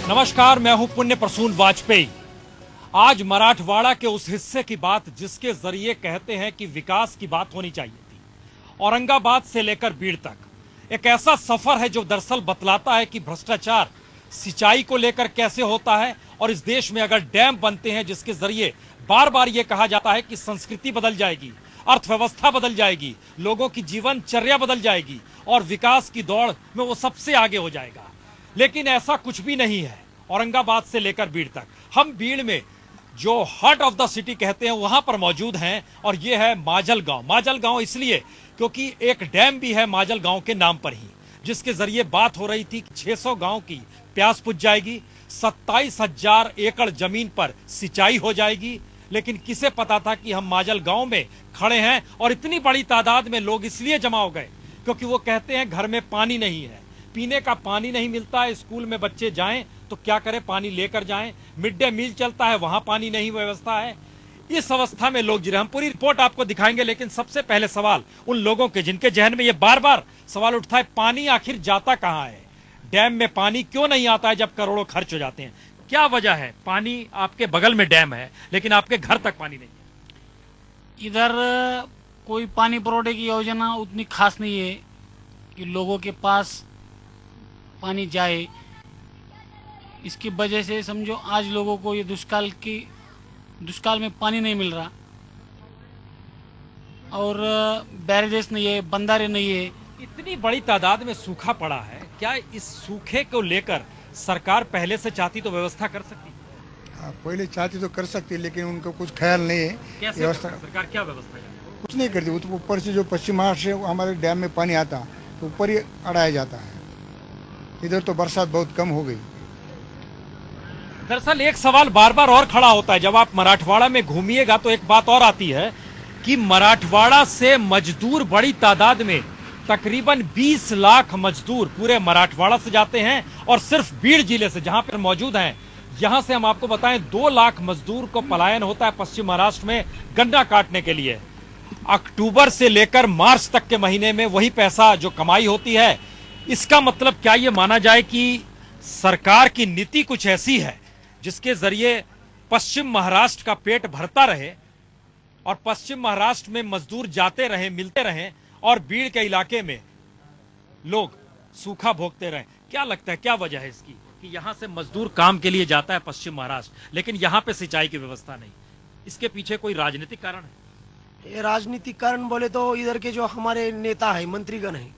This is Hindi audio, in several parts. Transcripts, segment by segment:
नमस्कार, मैं हूं पुण्य प्रसून वाजपेयी। आज मराठवाड़ा के उस हिस्से की बात जिसके जरिए कहते हैं कि विकास की बात होनी चाहिए थी, औरंगाबाद से लेकर बीड़ तक एक ऐसा सफर है जो दरअसल बतलाता है कि भ्रष्टाचार सिंचाई को लेकर कैसे होता है और इस देश में अगर डैम बनते हैं जिसके जरिए बार बार यह कहा जाता है कि संस्कृति बदल जाएगी, अर्थव्यवस्था बदल जाएगी, लोगों की जीवनचर्या बदल जाएगी और विकास की दौड़ में वो सबसे आगे हो जाएगा, लेकिन ऐसा कुछ भी नहीं है। औरंगाबाद से लेकर बीड़ तक हम बीड़ में जो हार्ट ऑफ द सिटी कहते हैं वहां पर मौजूद हैं और ये है माजल गांव। माजल गांव इसलिए क्योंकि एक डैम भी है माजल गांव के नाम पर ही, जिसके जरिए बात हो रही थी कि 600 गांव की प्यास बुझ जाएगी, 27,000 एकड़ जमीन पर सिंचाई हो जाएगी। लेकिन किसे पता था कि हम माजल गांव में खड़े हैं और इतनी बड़ी तादाद में लोग इसलिए जमा हो गए क्योंकि वो कहते हैं घर में पानी नहीं है, पीने का पानी नहीं मिलता है, स्कूल में बच्चे जाएं तो क्या करें, पानी लेकर जाएं, मिड डे मील चलता है वहां पानी नहीं व्यवस्था है। इस अवस्था में लोग जी रहे। हम पूरी रिपोर्ट आपको दिखाएंगे, लेकिन सबसे पहले सवाल उन लोगों के जिनके जहन में ये बार बार सवाल उठता है, पानी आखिर जाता कहां है, डैम में पानी क्यों नहीं आता है जब करोड़ों खर्च हो जाते हैं, क्या वजह है? पानी आपके बगल में डैम है लेकिन आपके घर तक पानी नहीं है। इधर कोई पानी पुरोठे की योजना उतनी खास नहीं है कि लोगों के पास पानी जाए। इसकी वजह से समझो आज लोगों को ये दुष्काल में पानी नहीं मिल रहा और बैरेजेस नहीं है, बंधारे नहीं है। इतनी बड़ी तादाद में सूखा पड़ा है, क्या इस सूखे को लेकर सरकार पहले से चाहती तो व्यवस्था कर सकती? पहले चाहती तो कर सकती, लेकिन उनको कुछ ख्याल नहीं है। कैसे व्यवस्था सरकार क्या व्यवस्था है? कुछ नहीं करती। तो ऊपर से जो पश्चिम महाराष्ट्र से हमारे डैम में पानी आता तो ऊपर ही अड़ाया जाता है। इधर तो बरसात बहुत कम हो गई। दरअसल एक सवाल बार बार और खड़ा होता है, जब आप मराठवाड़ा में घूमिएगा तो एक बात और आती है कि मराठवाड़ा से मजदूर बड़ी तादाद में तकरीबन 20 लाख मजदूर पूरे मराठवाड़ा से जाते हैं और सिर्फ बीड़ जिले से जहां पर मौजूद हैं, यहां से हम आपको बताएं 2 लाख मजदूर को पलायन होता है पश्चिम महाराष्ट्र में गन्ना काटने के लिए। अक्टूबर से लेकर मार्च तक के महीने में वही पैसा जो कमाई होती है। इसका मतलब क्या ये माना जाए कि सरकार की नीति कुछ ऐसी है जिसके जरिए पश्चिम महाराष्ट्र का पेट भरता रहे और पश्चिम महाराष्ट्र में मजदूर जाते रहे, मिलते रहे और बीड़ के इलाके में लोग सूखा भोगते रहे? क्या लगता है क्या वजह है इसकी कि यहां से मजदूर काम के लिए जाता है पश्चिम महाराष्ट्र, लेकिन यहां पे सिंचाई की व्यवस्था नहीं? इसके पीछे कोई राजनीतिक कारण है? ये राजनीतिक कारण बोले तो इधर के जो हमारे नेता है, मंत्रीगण है,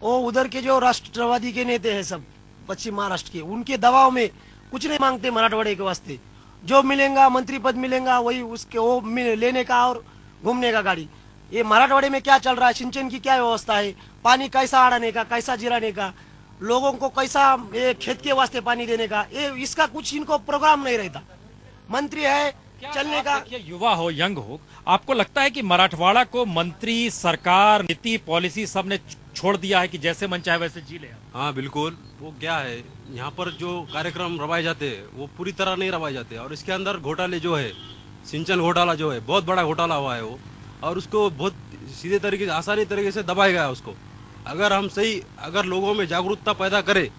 वो उधर के जो राष्ट्रवादी के नेता हैं सब पश्चिम महाराष्ट्र के, उनके दबाव में कुछ नहीं मांगते मराठवाड़े के वास्ते। जो मिलेगा मंत्री पद मिलेगा वही उसके वो लेने का और घूमने का गाड़ी। ये मराठवाड़े में क्या चल रहा है, सिंचन की क्या व्यवस्था है, पानी कैसा आड़ाने का, कैसा जिराने का, लोगों को कैसा ये खेत के वास्ते पानी देने का, ये इसका कुछ इनको प्रोग्राम नहीं रहता। मंत्री है चलने का। युवा हो, यंग हो, आपको लगता है कि मराठवाड़ा को मंत्री, सरकार, नीति, पॉलिसी सब ने छोड़ दिया है कि जैसे मन चाहे वैसे जी ले? हाँ बिल्कुल। वो क्या है, यहाँ पर जो कार्यक्रम रवाए जाते हैं वो पूरी तरह नहीं रवाए जाते और इसके अंदर घोटाले जो है, सिंचन घोटाला जो है, बहुत बड़ा घोटाला हुआ है वो, और उसको बहुत सीधे तरीके से, आसानी तरीके से दबाया गया उसको। अगर लोगों में जागरूकता पैदा करे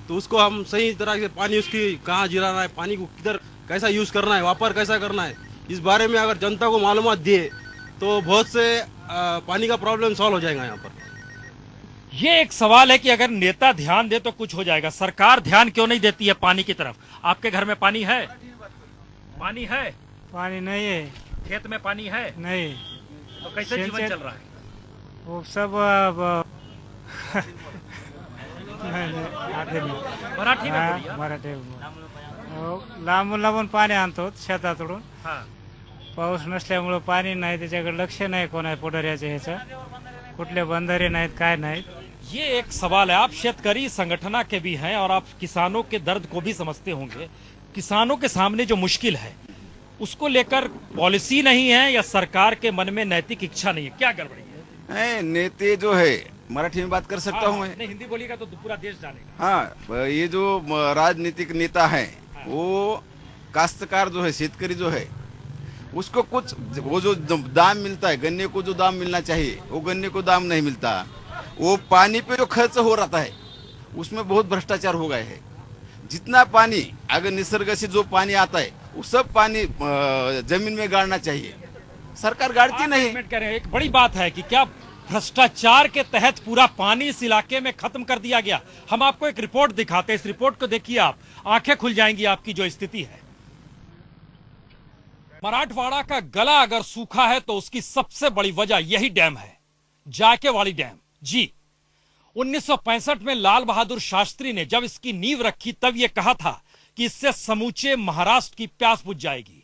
तो उसको हम सही तरह से पानी उसकी कहाँ जिराना है, पानी को किधर कैसा यूज करना है, वापर कैसा करना है, इस बारे में अगर जनता को मालूमात दिए तो बहुत से पानी का प्रॉब्लम सॉल्व हो जाएगा यहाँ पर। ये एक सवाल है कि अगर नेता ध्यान दे तो कुछ हो जाएगा। सरकार ध्यान क्यों नहीं देती है पानी की तरफ? आपके घर में पानी है? पानी है? पानी नहीं है। खेत में पानी है? नहीं। तो कैसे जीवन चल रहा है? वो सब मराठी में बोलिए। मराठी लांबून लांबून पाणी आणतो शेतातून. पाऊस नसल्यामुळे पाणी नाही, त्याच्याकडे लक्ष नाही कोणा पुढाऱ्याच्या ह्याचं, कुठले बंधारे नाहीत, काय नाहीत. ये एक सवाल है। आप शेतकरी संगठना के भी हैं और आप किसानों के दर्द को भी समझते होंगे। किसानों के सामने जो मुश्किल है उसको लेकर पॉलिसी नहीं है या सरकार के मन में नैतिक इच्छा नहीं है, क्या गड़बड़ी है? नेते जो है, मराठी में बात कर सकता हूँ मैं? नहीं, हिंदी बोलिएगा तो पूरा देश जानेगा। हाँ, ये जो राजनीतिक नेता है वो काश्तकार जो है, शेतकरी जो है, उसको कुछ वो जो दाम मिलता है, गन्ने को जो दाम मिलना चाहिए वो गन्ने को दाम नहीं मिलता। वो पानी पे जो खर्च हो रहा है उसमें बहुत भ्रष्टाचार हो गए है। जितना पानी अगर निसर्ग से जो पानी आता है वो सब पानी जमीन में गाड़ना चाहिए, सरकार गाड़ती नहीं। कह रहे हैं एक बड़ी बात है कि क्या भ्रष्टाचार के तहत पूरा पानी इस इलाके में खत्म कर दिया गया। हम आपको एक रिपोर्ट दिखाते हैं, इस रिपोर्ट को देखिए आप, आंखें खुल जाएंगी आपकी जो स्थिति है। मराठवाड़ा का गला अगर सूखा है तो उसकी सबसे बड़ी वजह यही डैम है, जायकेवाड़ी डैम। जी, 1965 में लाल बहादुर शास्त्री ने जब इसकी नींव रखी तब यह कहा था कि इससे समूचे महाराष्ट्र की प्यास बुझ जाएगी।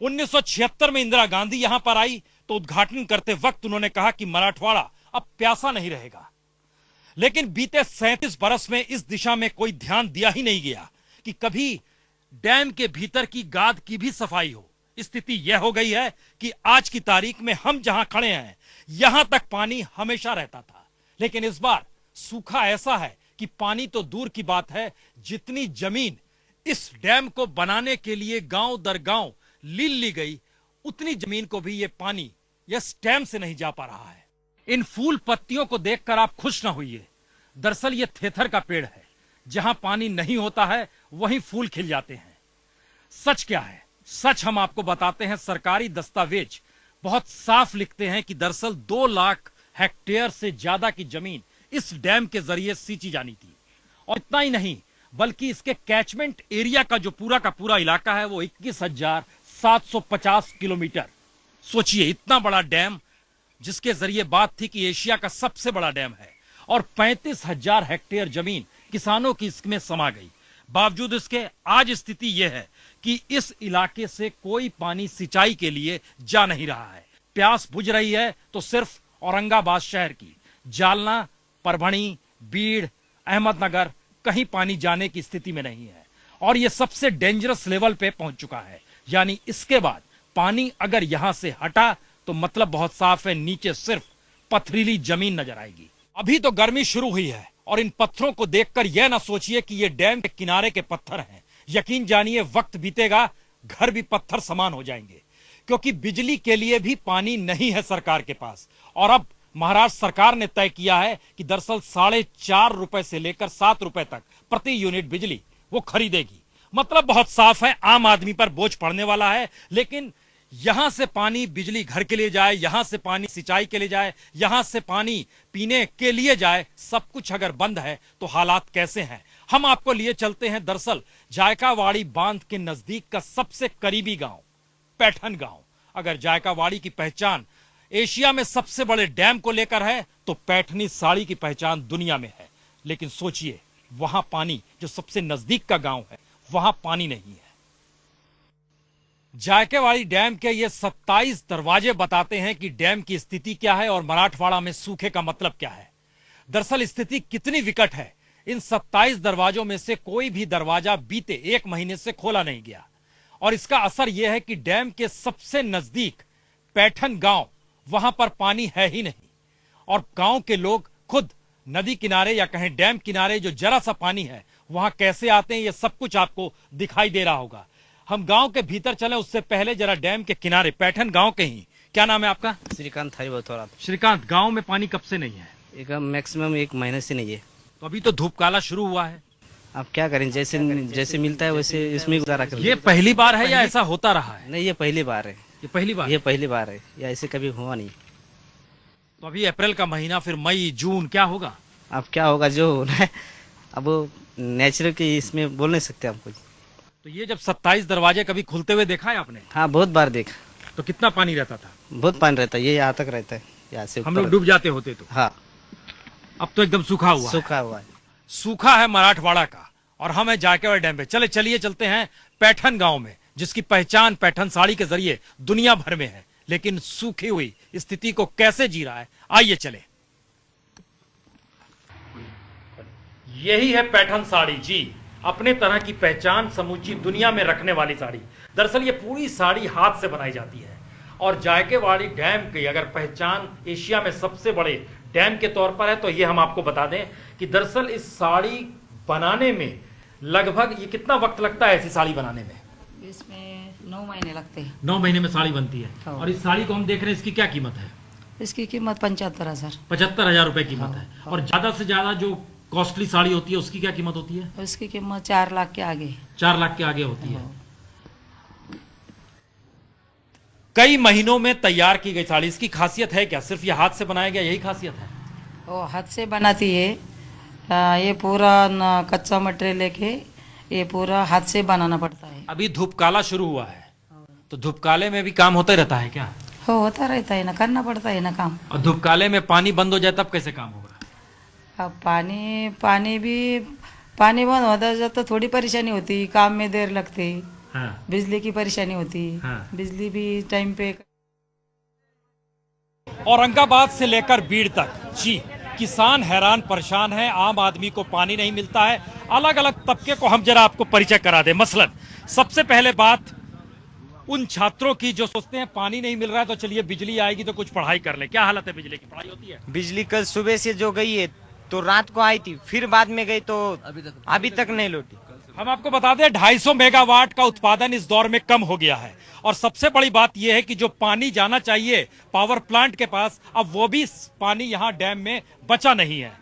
1976 में इंदिरा गांधी यहां पर आई तो उद्घाटन करते वक्त उन्होंने कहा कि मराठवाड़ा अब प्यासा नहीं रहेगा। लेकिन बीते 37 बरस में इस दिशा में कोई ध्यान दिया ही नहीं गया कि कभी डैम के भीतर की गाद की भी सफाई हो। स्थिति यह हो गई है कि आज की तारीख में हम जहां खड़े हैं यहां तक पानी हमेशा रहता था, लेकिन इस बार सूखा ऐसा है कि पानी तो दूर की बात है, जितनी जमीन इस डैम को बनाने के लिए गांव दर गांव ली गई, उतनी जमीन को भी ये पानी इस डैम से नहीं जा पा रहा है। इन फूल पत्तियों को देखकर आप खुश ना होइए, दरअसल ये थेथर का पेड़ है। जहां पानी नहीं होता है वहीं फूल खिल जाते हैं। सच क्या है? सच हम आपको बताते हैं। सरकारी दस्तावेज बहुत साफ लिखते हैं कि दरअसल 2 लाख हेक्टेयर से ज्यादा की जमीन इस डैम के जरिए सींची जानी थी। और इतना ही नहीं, बल्कि इसके कैचमेंट एरिया का जो पूरा का पूरा इलाका है वो 21,750 किलोमीटर। सोचिए, इतना बड़ा डैम जिसके जरिए बात थी कि एशिया का सबसे बड़ा डैम है, और 35,000 हेक्टेयर जमीन किसानों की इसमें समा गई। बावजूद इसके आज स्थिति यह है कि इस इलाके से कोई पानी सिंचाई के लिए जा नहीं रहा है। प्यास बुझ रही है तो सिर्फ औरंगाबाद शहर की, जालना, परभणी, बीड़, अहमदनगर कहीं पानी जाने की स्थिति में नहीं है। और यह सबसे डेंजरस लेवल पे पहुंच चुका है। यानी इसके बाद पानी अगर यहां से हटा तो मतलब बहुत साफ है, नीचे सिर्फ पथरीली जमीन नजर आएगी। अभी तो गर्मी शुरू हुई है और इन पत्थरों को देखकर यह ना सोचिए कि ये डैम के किनारे के पत्थर हैं। यकीन जानिए, वक्त बीतेगा घर भी पत्थर समान हो जाएंगे, क्योंकि बिजली के लिए भी पानी नहीं है सरकार के पास। और अब महाराष्ट्र सरकार ने तय किया है कि दरअसल 4.5 रुपए से लेकर 7 रुपए तक प्रति यूनिट बिजली वो खरीदेगी। मतलब बहुत साफ है, आम आदमी पर बोझ पड़ने वाला है। लेकिन यहां से पानी बिजली घर के लिए जाए, यहां से पानी सिंचाई के लिए जाए, यहां से पानी पीने के लिए जाए, सब कुछ अगर बंद है तो हालात कैसे हैं हम आपको लिए चलते हैं। दरअसल जायकावाड़ी बांध के नजदीक का सबसे करीबी गांव पैठन गांव। अगर जायकावाड़ी की पहचान एशिया में सबसे बड़े डैम को लेकर है तो पैठनी साड़ी की पहचान दुनिया में है। लेकिन सोचिए, वहां पानी, जो सबसे नजदीक का गांव है, वहां पानी नहीं है। जायकेवाड़ी डैम के ये 27 दरवाजे बताते हैं कि डैम की स्थिति क्या है और मराठवाड़ा में सूखे का मतलब क्या है। दरअसल स्थिति कितनी विकट है, इन 27 दरवाजों में से कोई भी दरवाजा बीते 1 महीने से खोला नहीं गया। और इसका असर यह है कि डैम के सबसे नजदीक पैठन गांव, वहां पर पानी है ही नहीं। और गांव के लोग खुद नदी किनारे या कहें डैम किनारे जो जरा सा पानी है वहां कैसे आते हैं, ये सब कुछ आपको दिखाई दे रहा होगा। हम गांव के भीतर चले उससे पहले जरा डैम के किनारे पैठन गांव के ही, क्या नाम है आपका? श्रीकांत हरिबथौरा। श्रीकांत, गांव में पानी कब से नहीं है? एक मैक्सिमम 1 महीने से नहीं है। तो अभी तो धूप काला शुरू हुआ है। अब क्या करें, जैसे मिलता है वैसे इसमें गुजारा कर। ये पहली बार है या ऐसा होता रहा है? नहीं, ये पहली बार है। ये पहली बार है, या ऐसे कभी हुआ नहीं। तो अभी अप्रैल का महीना, फिर मई जून, क्या होगा? अब क्या होगा जो होना है, अब नेचुरल के इसमें बोल नहीं सकते हम कुछ। तो ये जब 27 दरवाजे कभी खुलते हुए देखा है आपने? हाँ, बहुत बार देखा। तो कितना पानी रहता था? बहुत पानी रहता है, ये यहाँ तक रहता है, यहाँ से हम लोग डूब जाते होते तो। हाँ, अब तो एकदम सूखा हुआ है। सूखा है मराठवाड़ा का, और हम है जायकेवाड़ी डैम पे। चलिए चलते हैं पैठन गांव में, जिसकी पहचान पैठन साड़ी के जरिए दुनिया भर में है। लेकिन सूखी हुई स्थिति को कैसे जी रहा है, आइए चले। यही है पैठन साड़ी जी, अपने तरह की पहचान समूची दुनिया में रखने वाली साड़ी। दरअसल ये पूरी साड़ी हाथ से बनाई जाती है। और जायकेवाड़ी डैम की अगर पहचान एशिया में सबसे बड़े डैम के तौर पर है तो ये हम आपको बता दें कि दरअसल इस साड़ी बनाने में लगभग ये कितना वक्त लगता है ऐसी साड़ी बनाने में? इसमें 9 महीने लगते हैं। 9 महीने में साड़ी बनती है। हाँ। और इस साड़ी को हम देख रहे हैं, इसकी क्या कीमत है? इसकी कीमत 75,000। 75,000 रुपए कीमत हाँ। है। और ज्यादा से ज्यादा जो कॉस्टली साड़ी होती है उसकी क्या कीमत होती है? उसकी कीमत 4 लाख के आगे। 4 लाख के आगे होती है। कई महीनों में तैयार की गई साड़ी, इसकी खासियत है क्या? सिर्फ ये हाथ से बनाया गया यही खासियत है? वो हाथ से बनाती है। ये पूरा कच्चा मटेरियल लेके ये पूरा हाथ से बनाना पड़ता है। अभी धूप काला शुरू हुआ है तो धूप काले में भी काम होता ही रहता है क्या? हो होता रहता है ना, करना पड़ता है ना काम। और धूप काले में पानी बंद हो जाए तब कैसे काम होगा? अब पानी बंद होता है तो थोड़ी परेशानी होती, काम में देर लगती। हाँ। बिजली की परेशानी होती। हाँ। बिजली भी टाइम पे। औरंगाबाद से लेकर बीड़ तक जी किसान हैरान परेशान है। आम आदमी को पानी नहीं मिलता है। अलग अलग तबके को हम जरा आपको परिचय करा दें। मसलन सबसे पहले बात उन छात्रों की जो सोचते हैं पानी नहीं मिल रहा है तो चलिए बिजली आएगी तो कुछ पढ़ाई कर ले। क्या हालत है बिजली की? पढ़ाई होती है? बिजली कल सुबह से जो गई है तो रात को आई थी, फिर बाद में गई तो अभी तक नहीं लौटी। हम आपको बता दें 250 मेगावाट का उत्पादन इस दौर में कम हो गया है। और सबसे बड़ी बात यह है कि जो पानी जाना चाहिए पावर प्लांट के पास, अब वो भी पानी यहां डैम में बचा नहीं है।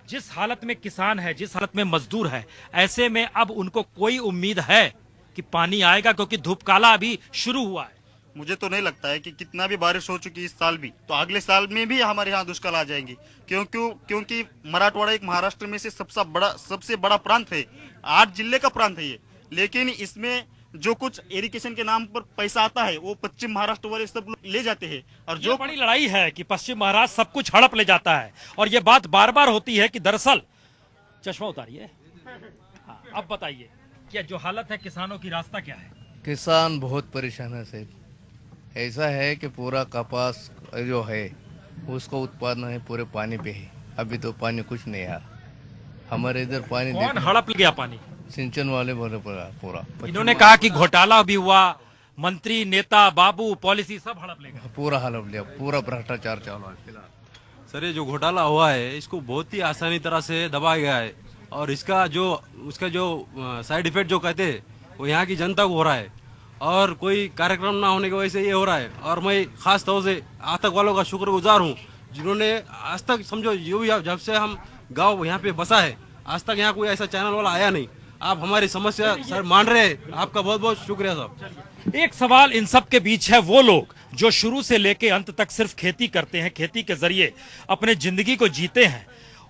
जिस हालत में किसान है, जिस हालत में मजदूर है, ऐसे में अब उनको कोई उम्मीद है कि पानी आएगा? क्योंकि धूप काला अभी शुरू हुआ है। मुझे तो नहीं लगता है कि कितना भी बारिश हो चुकी इस साल भी तो अगले साल में भी हमारे यहाँ दुष्काल आ जाएंगे, क्योंकि मराठवाड़ा एक महाराष्ट्र में से सबसे बड़ा प्रांत है। 8 जिले का प्रांत है ये, लेकिन इसमें जो कुछ इरिगेशन के नाम पर पैसा आता है वो पश्चिम महाराष्ट्र वाले सब ले जाते हैं। और जो बड़ी लड़ाई है कि पश्चिम महाराष्ट्र सब कुछ हड़प ले जाता है। और ये बात बार बार होती है कि दरअसल चश्मा उतारिए। हाँ, अब बताइए क्या जो हालत है किसानों की, रास्ता क्या है? किसान बहुत परेशान है सर। ऐसा है कि पूरा कपास जो है उसका उत्पादन है पूरे पानी पे है। अभी तो पानी कुछ नहीं आ रहा हमारे इधर। पानी कौन हड़प गया पानी? सिंचन वाले बोले पूरा। इन्होंने कहा कि घोटाला भी हुआ, मंत्री नेता बाबू पॉलिसी सब हड़प ले गए। पूरा हड़प लिया, पूरा भ्रष्टाचार चालू है। सर ये जो घोटाला हुआ है इसको बहुत ही आसानी तरह से दबाया गया है और उसका जो साइड इफेक्ट जो कहते हैं वो यहाँ की जनता को हो रहा है और कोई कार्यक्रम ना होने की वजह से ये हो रहा है। और मैं खास तौर से आज तक वालों का शुक्रगुजार हूँ जिन्होंने आज तक समझो जब से हम गांव यहाँ पे बसा है आज तक यहाँ कोई ऐसा चैनल वाला आया नहीं। आप हमारी समस्या सर मान रहे हैं, आपका बहुत बहुत शुक्रिया साहब। एक सवाल इन सब के बीच है, वो लोग जो शुरू से लेके अंत तक सिर्फ खेती करते हैं, खेती के जरिए अपने जिंदगी को जीते हैं,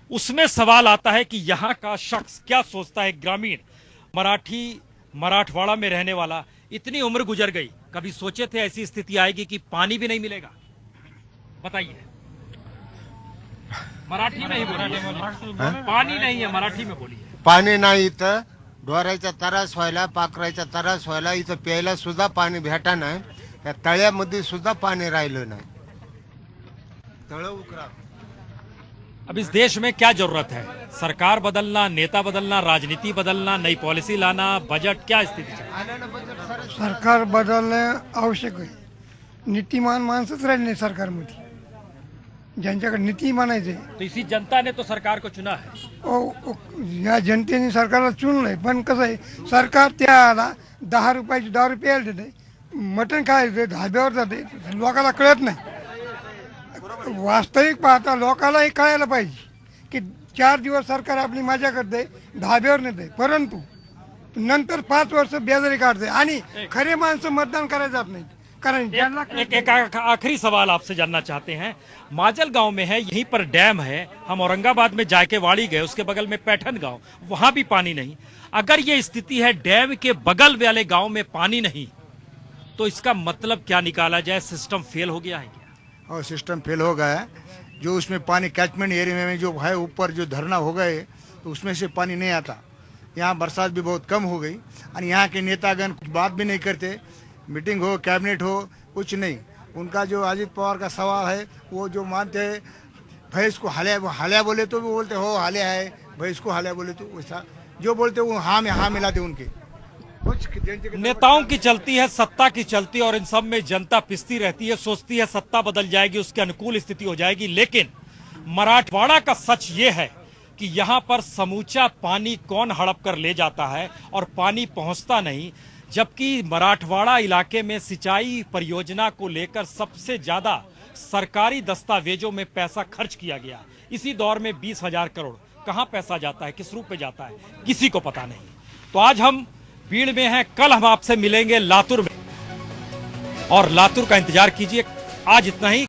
उसमें सवाल आता है कि यहाँ का शख्स क्या सोचता है। ग्रामीण मराठवाड़ा में रहने वाला, इतनी उम्र गुजर गई, कभी सोचे थे ऐसी स्थिति आएगी कि पानी भी नहीं मिलेगा? बताइए। मराठी में ही बोलिए। पानी नहीं है, मराठी में बोलिए। पाणी नाही इथं, ढोरायचा त्रास व्हायला, पाखरायचा त्रास व्हायला, इथं प्यायला सुद्धा पाणी भेटा नाही। त्या तळ्यामध्ये सुद्धा पाणी राहिलं नाही, तळ उकरा। अब इस देश में क्या जरूरत है? सरकार बदलना, नेता बदलना, राजनीति बदलना, नई पॉलिसी लाना, बजट, क्या स्थिति चाहिए? सरकार बदलणं आवश्यक आहे। नीतिमान माणसंच राहिले नाही सरकारमध्ये, ज्यांच्याकडे नीती मानायचे। तो इसी जनता ने तो सरकार को चुना है। या जनतेने सरकारला चुनलंय, पण कसं आहे सरकार त्याला 10 रुपयाची दारू प्यायला देते, मटण खायला धाब्यावर जाते, लोकांना कळत नाही। वास्तविक पाहता लोकांनाही कळायला पाहिजे की 4 दिवस सरकार आपली मजा करते, धाब्यावर नेते, परंतु नंतर 5 वर्ष बेजारी काढते आणि खरे माणसं मतदान करायला जात नाहीत। कारण एक आखिरी सवाल आपसे जानना चाहते हैं। माजल गांव में है, यहीं पर डैम है। हम औरंगाबाद में जायकेवाड़ी गए, उसके बगल में पैठन गांव, वहां भी पानी नहीं। अगर ये स्थिति है, डैम के बगल वाले गांव में पानी नहीं, तो इसका मतलब क्या निकाला जाए? सिस्टम फेल हो गया है क्या? और सिस्टम फेल हो गया है। जो उसमें पानी कैचमेंट एरिया में जो है ऊपर जो धरना हो गए तो उसमें से पानी नहीं आता। यहाँ बरसात भी बहुत कम हो गई और यहाँ के नेतागण कुछ बात भी नहीं करते। मीटिंग हो, कैबिनेट हो, कुछ नहीं। उनका जो अजित पवार का सवाल है वो जो मानते हैं भैंस को हालिया बोले तो भी बोलते हो हालिया है, भैंस को हालिया बोले तो वैसा जो बोलते वो हाँ में हाँ मिलाते उनके। नेताओं की चलती है, सत्ता की चलती है और इन सब में जनता पिसती रहती है, सोचती है सत्ता बदल जाएगी, उसके अनुकूल स्थिति हो जाएगी। लेकिन मराठवाड़ा का सच ये है कि यहां पर समूचा पानी कौन हड़प कर ले जाता है और पानी पहुंचता नहीं, जबकि मराठवाड़ा इलाके में सिंचाई परियोजना को लेकर सबसे ज्यादा सरकारी दस्तावेजों में पैसा खर्च किया गया। इसी दौर में 20,000 करोड़, कहां पैसा जाता है, किस रूप में जाता है, किसी को पता नहीं। तो आज हम भीड़ में हैं, कल हम आपसे मिलेंगे लातूर में, और लातूर का इंतजार कीजिए। आज इतना ही।